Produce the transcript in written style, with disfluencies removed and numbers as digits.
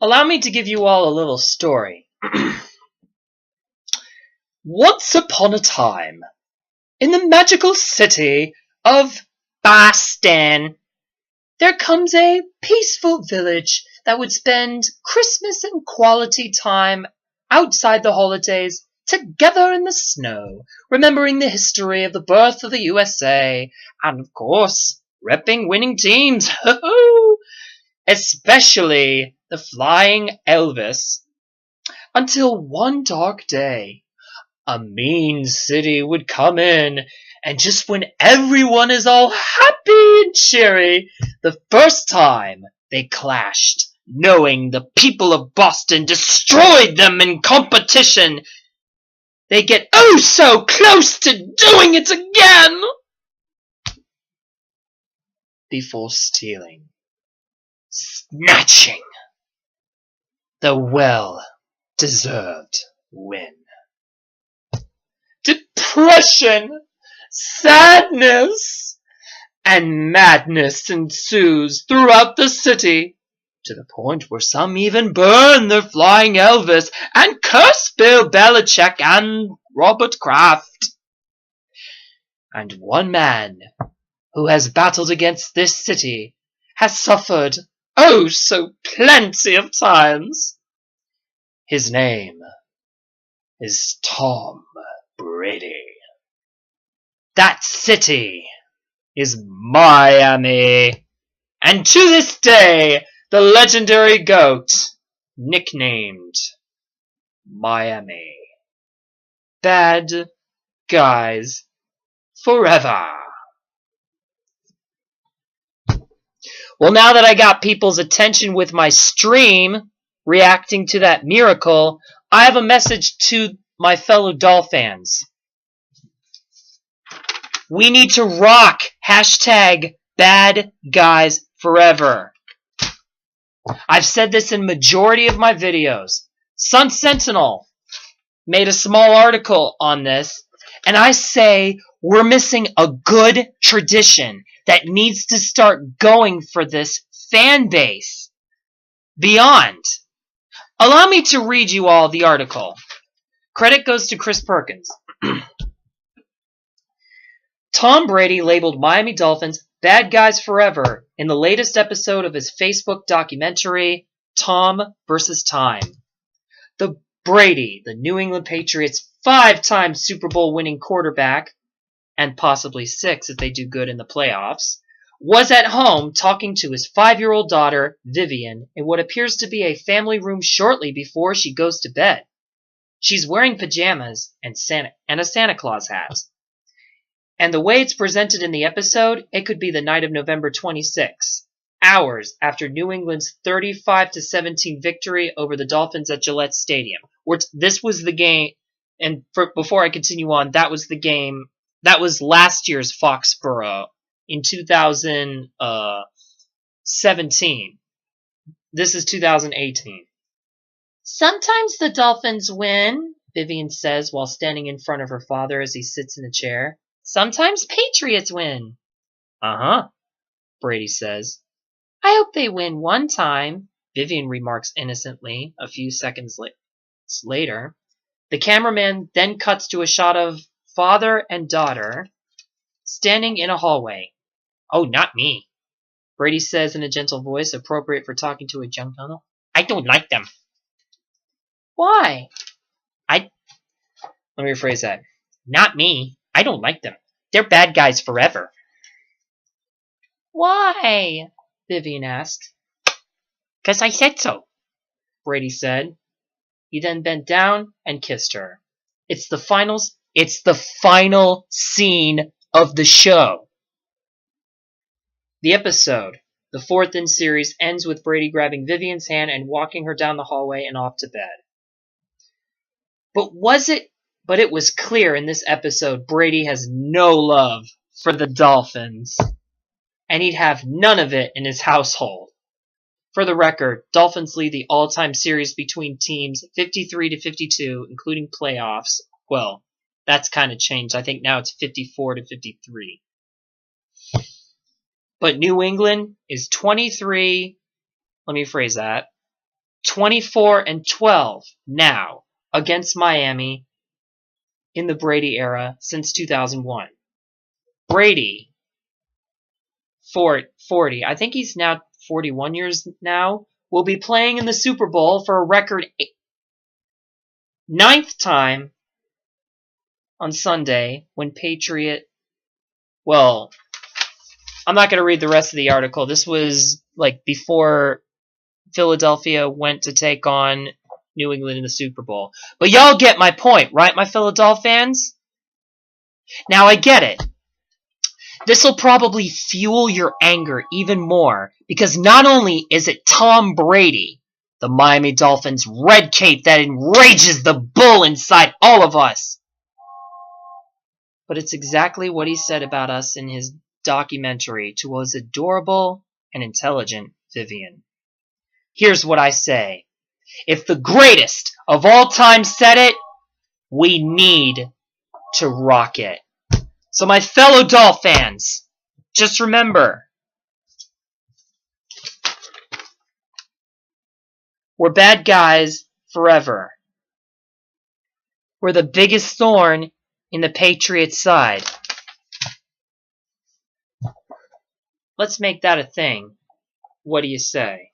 Allow me to give you all a little story. Once upon a time, in the magical city of Boston, there comes a peaceful village that would spend Christmas and quality time outside the holidays together in the snow, remembering the history of the birth of the USA, and of course, repping winning teams, especially the Flying Elvis. Until one dark day, a mean city would come in, and just when everyone is all happy and cheery, the first time they clashed, knowing the people of Boston destroyed them in competition, they get oh so close to doing it again before stealing, snatching the well-deserved win. Depression, sadness, and madness ensues throughout the city, to the point where some even burn their Flying Elvis and curse Bill Belichick and Robert Kraft. And one man who has battled against this city has suffered oh so plenty of times. His name is Tom Brady. That city is Miami. And to this day, the legendary GOAT, nicknamed Miami. Bad guys forever. Well, now that I got people's attention with my stream, reacting to that miracle, I have a message to my fellow Dolfans. We need to rock hashtag bad guys forever. I've said this in majority of my videos. Sun Sentinel made a small article on this, and I say we're missing a good tradition that needs to start going for this fan base. Beyond. Allow me to read you all the article. Credit goes to Chris Perkins. Tom Brady labeled Miami Dolphins bad guys forever in the latest episode of his Facebook documentary, Tom vs. Time. The Brady, the New England Patriots' 5-time Super Bowl winning quarterback, and possibly 6 if they do good in the playoffs, was at home talking to his 5-year-old daughter, Vivian, in what appears to be a family room shortly before she goes to bed. She's wearing pajamas and a Santa Claus hat. And the way it's presented in the episode, it could be the night of November 26, hours after New England's 35-17 victory over the Dolphins at Gillette Stadium. This was the game, and before I continue on, that was the game, that was last year's Foxborough in 2017. This is 2018. Sometimes the Dolphins win, Vivian says while standing in front of her father as he sits in a chair. Sometimes Patriots win. Uh-huh, Brady says. I hope they win one time, Vivian remarks innocently a few seconds later. The cameraman then cuts to a shot of father and daughter standing in a hallway. Oh, not me, Brady says in a gentle voice appropriate for talking to a young tunnel. I don't like them. Why? Let me rephrase that. Not me. I don't like them. They're bad guys forever. Why? Vivian asked. 'Cause I said so, Brady said. He then bent down and kissed her. It's the final scene of the show. The episode, the 4th in series, ends with Brady grabbing Vivian's hand and walking her down the hallway and off to bed. But it was clear in this episode Brady has no love for the Dolphins, and he'd have none of it in his household. For the record, Dolphins lead the all-time series between teams 53-52, including playoffs. Well, that's kind of changed. I think now it's 54-53. But New England is 23, let me phrase that, 24-12 now against Miami in the Brady era since 2001. Brady, 40. I think he's now 41 years now. Will be playing in the Super Bowl for a record 9th time on Sunday when Well, I'm not going to read the rest of the article. This was like before Philadelphia went to take on New England in the Super Bowl. But y'all get my point, right, my Philadelphia fans? Now I get it. This will probably fuel your anger even more because not only is it Tom Brady, the Miami Dolphins red cape that enrages the bull inside all of us, but it's exactly what he said about us in his documentary to his adorable and intelligent Vivian. Here's what I say. If the greatest of all time said it, we need to rock it. So my fellow Dolfans, just remember, we're bad guys forever. We're the biggest thorn in the Patriots' side. Let's make that a thing. What do you say?